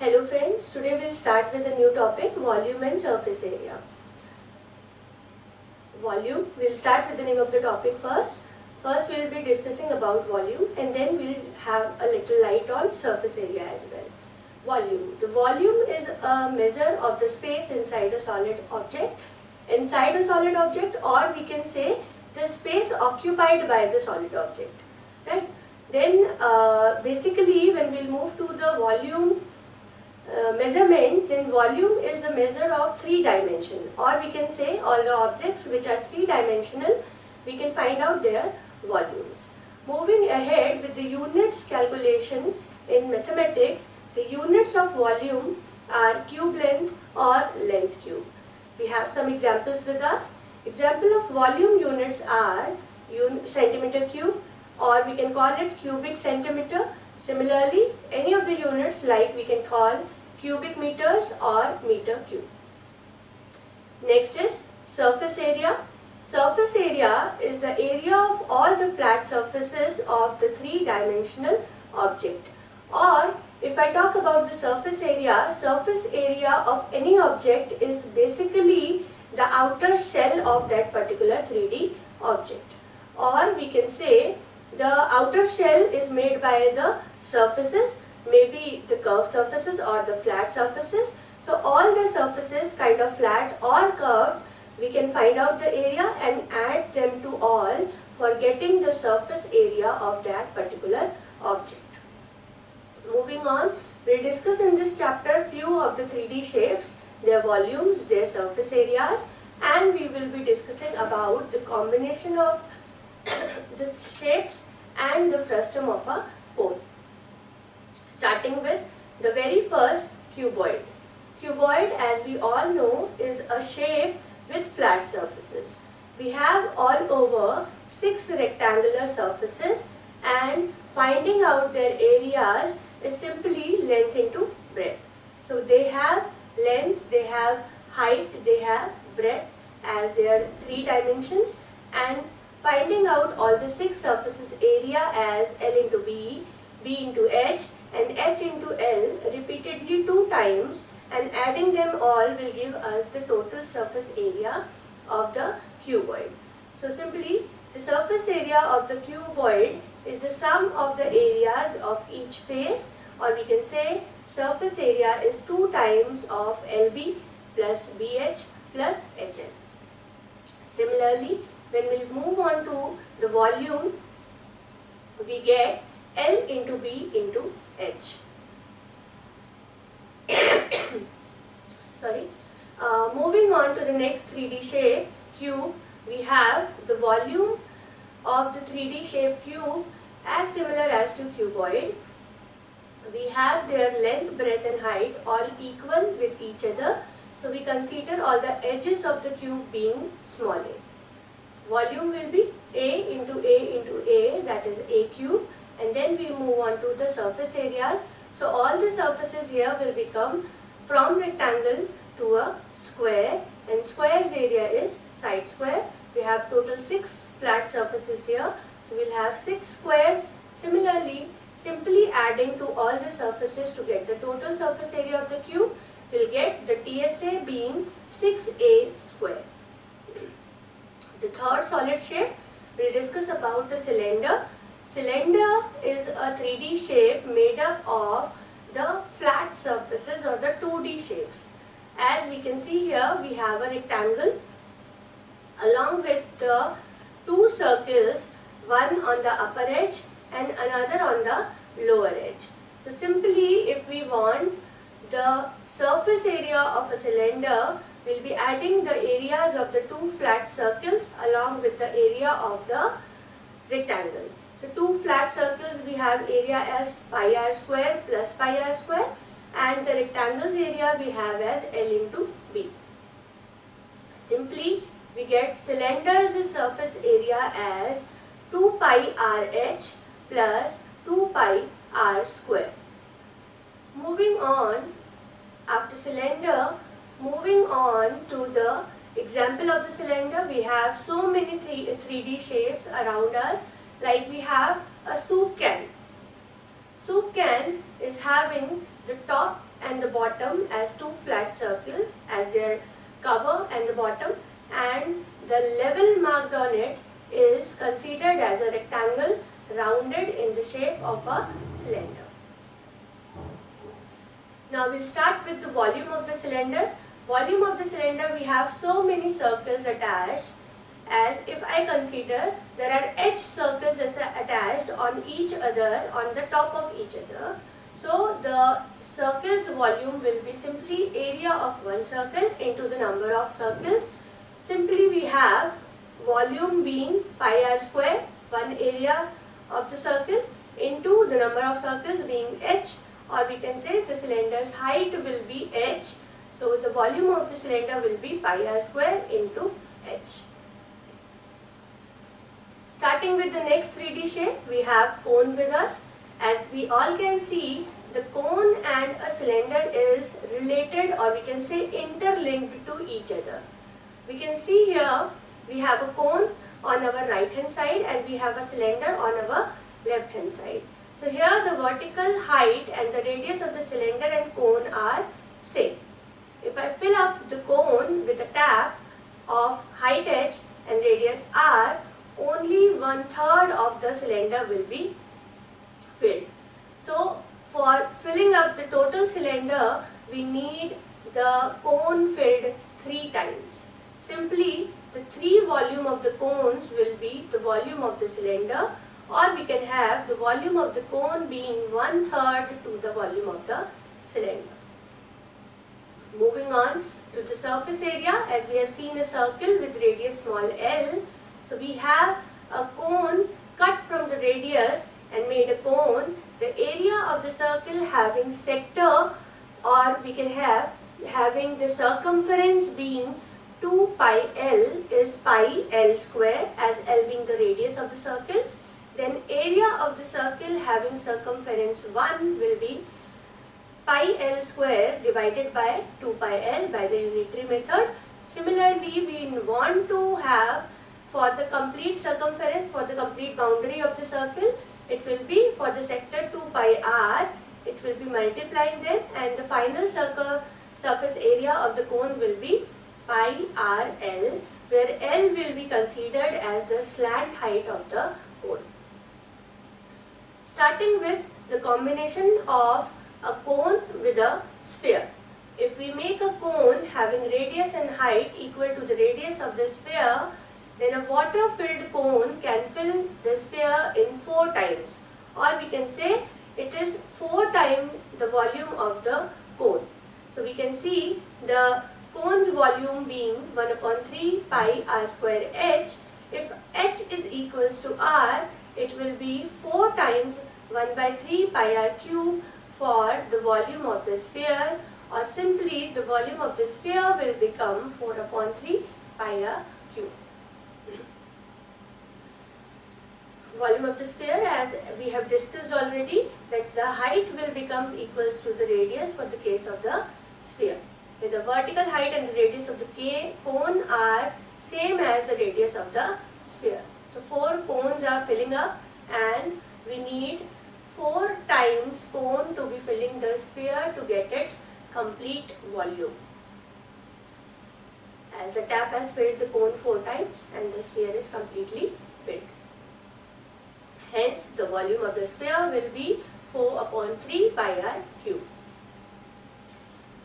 Hello friends, today we'll start with a new topic, volume and surface area. Volume, we'll start with the name of the topic first. First we'll be discussing about volume and then we'll have a little light on surface area as well. Volume. The volume is a measure of the space inside a solid object. Inside a solid object, or we can say the space occupied by the solid object. Right? Then basically when we'll move to the volume measurement, then volume is the measure of 3 dimension, or we can say all the objects which are 3 dimensional, we can find out their volumes. Moving ahead with the units calculation in mathematics, the units of volume are cube length or length cube. We have some examples with us. Example of volume units are centimeter cube, or we can call it cubic centimeter. Similarly, any of the units like we can call cubic meters or meter cube. Next is surface area. Surface area is the area of all the flat surfaces of the 3-dimensional object. Or if I talk about the surface area of any object is basically the outer shell of that particular 3D object. Or we can say the outer shell is made by the surfaces, maybe the curved surfaces or the flat surfaces. So all the surfaces kind of flat or curved, we can find out the area and add them to all for getting the surface area of that particular object. Moving on, we'll discuss in this chapter few of the 3D shapes, their volumes, their surface areas, and we will be discussing about the combination of the shapes and the frustum of a pole. Starting with the very first, cuboid. Cuboid, as we all know, is a shape with flat surfaces. We have all over 6 rectangular surfaces, and finding out their areas is simply length into breadth. So they have length, they have height, they have breadth as their 3 dimensions, and finding out all the 6 surfaces area as L into B, B into H, and H into L repeatedly 2 times, and adding them all will give us the total surface area of the cuboid. So simply the surface area of the cuboid is the sum of the areas of each face, or we can say surface area is 2 times of LB plus BH plus HL. Similarly, when we move on to the volume, we get L into B into H. Sorry. Moving on to the next 3D shape, cube, we have the volume of the 3D shape cube as similar as to cuboid. We have their length, breadth and height all equal with each other. So we consider all the edges of the cube being small a. Volume will be A into A into A, that is A cube, and then we move on to the surface areas. So all the surfaces here will become from rectangle to a square, and square's area is side square. We have total 6 flat surfaces here, so we'll have 6 squares. Similarly, simply adding to all the surfaces to get the total surface area of the cube, we'll get the TSA being 6A square. The third solid shape, we'll discuss about the cylinder. Cylinder is a 3D shape made up of the flat surfaces or the 2D shapes. As we can see here, we have a rectangle along with the 2 circles, one on the upper edge and another on the lower edge. So simply if we want the surface area of a cylinder, we'll be adding the areas of the 2 flat circles along with the area of the rectangle. So 2 flat circles we have area as pi r square plus pi r square, and the rectangle's area we have as L into B. Simply we get cylinder's surface area as 2 pi RH plus 2 pi r square. Moving on, after cylinder, moving on to the example of the cylinder, we have so many 3D shapes around us. Like we have a soup can. Soup can is having the top and the bottom as two flat circles as their cover and the bottom, and the level marked on it is considered as a rectangle rounded in the shape of a cylinder. Now we'll start with the volume of the cylinder. Volume of the cylinder, we have so many circles attached, as if I consider there are H circles attached on each other, on the top of each other. So the circle's volume will be simply area of one circle into the number of circles. Simply we have volume being pi r square, one area of the circle, into the number of circles being h, or we can say the cylinder's height will be h. So the volume of the cylinder will be pi r square into h. Starting with the next 3D shape, we have cone with us. As we all can see, the cone and a cylinder is related, or we can say interlinked to each other. We can see here we have a cone on our right hand side and we have a cylinder on our left hand side. So here the vertical height and the radius of the cylinder and cone are same. If I fill up the cone with a tap of height h and radius r, only 1/3 of the cylinder will be filled. So for filling up the total cylinder, we need the cone filled 3 times. Simply the 3 volume of the cones will be the volume of the cylinder, or we can have the volume of the cone being 1/3 to the volume of the cylinder. Moving on to the surface area, as we have seen a circle with radius small l. So we have a cone cut from the radius and made a cone. The area of the circle having sector, or we can have having the circumference being 2 pi l is pi l square, as l being the radius of the circle. Then area of the circle having circumference 1 will be pi l square divided by 2 pi l by the unitary method. Similarly, we want to have for the complete circumference, for the complete boundary of the circle, it will be for the sector 2 pi r, it will be multiplying them, and the final surface area of the cone will be pi r l, where l will be considered as the slant height of the cone. Starting with the combination of a cone with a sphere. If we make a cone having radius and height equal to the radius of the sphere, then a water-filled cone can fill the sphere in 4 times, or we can say it is 4 times the volume of the cone. So we can see the cone's volume being 1/3 pi r square h. If h is equals to r, it will be 4 times 1/3 pi r cube for the volume of the sphere, or simply the volume of the sphere will become 4/3 pi r cube. Volume of the sphere, as we have discussed already, that the height will become equals to the radius for the case of the sphere. The vertical height and the radius of the cone are same as the radius of the sphere. So 4 cones are filling up, and we need 4 times cone to be filling the sphere to get its complete volume. As the tap has filled the cone 4 times and the sphere is completely filled. Hence, the volume of the sphere will be 4/3 pi r cube.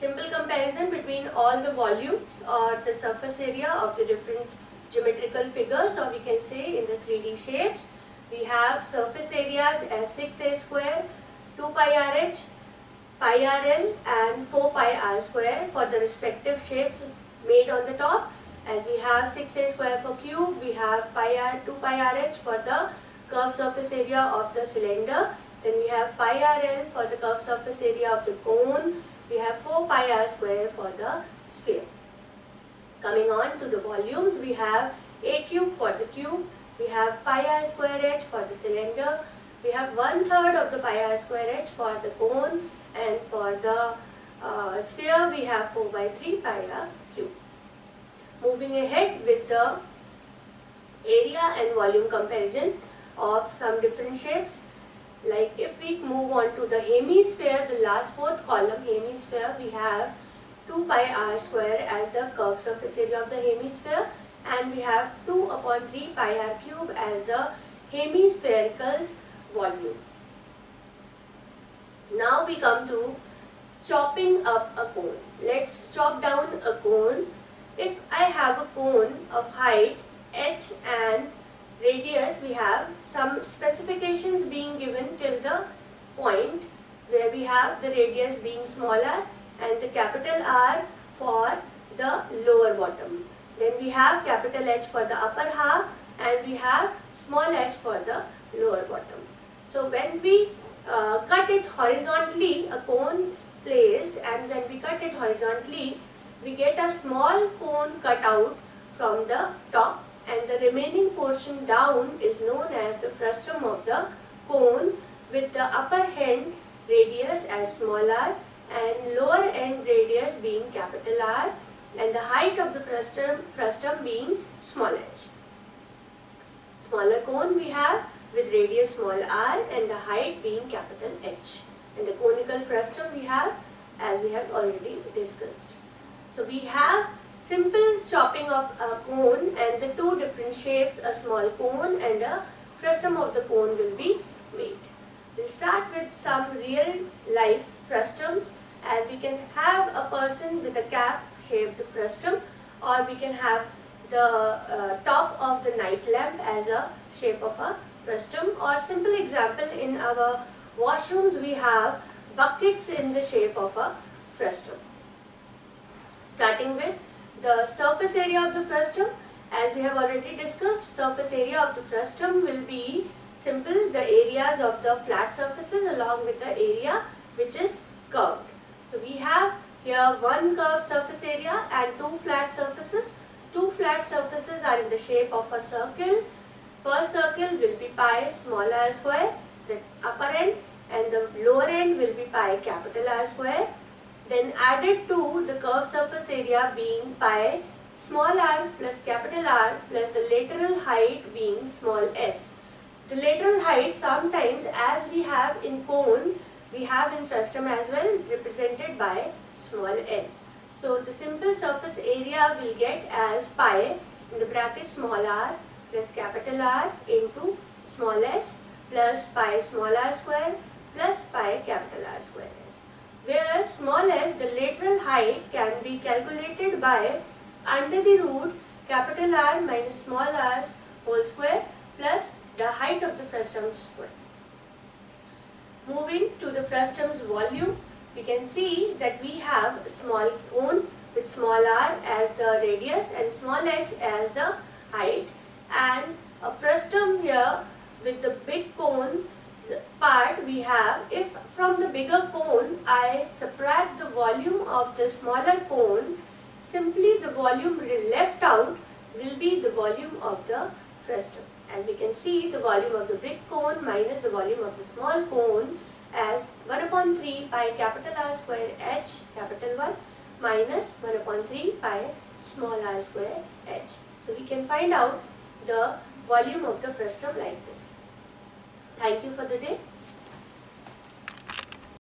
Simple comparison between all the volumes or the surface area of the different geometrical figures, or we can say in the 3D shapes. We have surface areas as 6a square, 2 pi rh, pi rl and 4 pi r square for the respective shapes made on the top. As we have 6a square for cube, we have 2 pi rh for the curved surface area of the cylinder. Then we have pi rl for the curved surface area of the cone. We have 4 pi r square for the sphere. Coming on to the volumes, we have a cube for the cube. We have pi r square h for the cylinder. We have 1/3 of the pi r square h for the cone, and for the sphere we have 4/3 pi r cube. Moving ahead with the area and volume comparison of some different shapes. Like if we move on to the hemisphere, the last fourth column, hemisphere, we have 2 pi r square as the curved surface area of the hemisphere, and we have 2 upon 3 pi r cube as the hemispherical's volume. Now we come to chopping up a cone. Let's chop down a cone. If I have a cone of height h and radius, we have some specifications being given till the point where we have the radius being smaller and the capital R for the lower bottom. Then we have capital H for the upper half and we have small h for the lower bottom. So when we cut it horizontally, a cone is placed, and when we cut it horizontally, we get a small cone cut out from the top, and the remaining portion down is known as the frustum of the cone, with the upper end radius as small r and lower end radius being capital R, and the height of the frustum being small h. Smaller cone we have with radius small r and the height being capital H. And the conical frustum we have as we have already discussed. So we have simple chopping of a cone, and the two different shapes, a small cone and a frustum of the cone, will be made. We'll start with some real life frustums, as we can have a person with a cap shaped frustum, or we can have the top of the night lamp as a shape of a frustum, or simple example, in our washrooms we have buckets in the shape of a frustum. Starting with the surface area of the frustum, as we have already discussed, surface area of the frustum will be simple, the areas of the flat surfaces along with the area which is curved. So we have here one curved surface area and two flat surfaces. Two flat surfaces are in the shape of a circle. First circle will be pi small r square, the upper end, and the lower end will be pi capital R square. Then added to the curved surface area being pi small r plus capital R plus the lateral height being small s. The lateral height sometimes, as we have in cone, we have in frustum as well, represented by small n. So the simple surface area will get as pi in the bracket small r plus capital R into small s plus pi small r square plus pi capital R square s. Where small s, the lateral height, can be calculated by under the root capital R minus small r whole square plus the height of the frustum square. Moving to the frustum's volume, we can see that we have a small cone with small r as the radius and small h as the height, and a frustum here with the big cone part we have. If from the bigger cone I subtract the volume of the smaller cone, simply the volume left out will be the volume of the frustum. As we can see, the volume of the big cone minus the volume of the small cone as 1 upon 3 pi capital R square h capital 1 minus 1 upon 3 pi small r square h. So we can find out the volume of the frustum like this. Thank you for the day.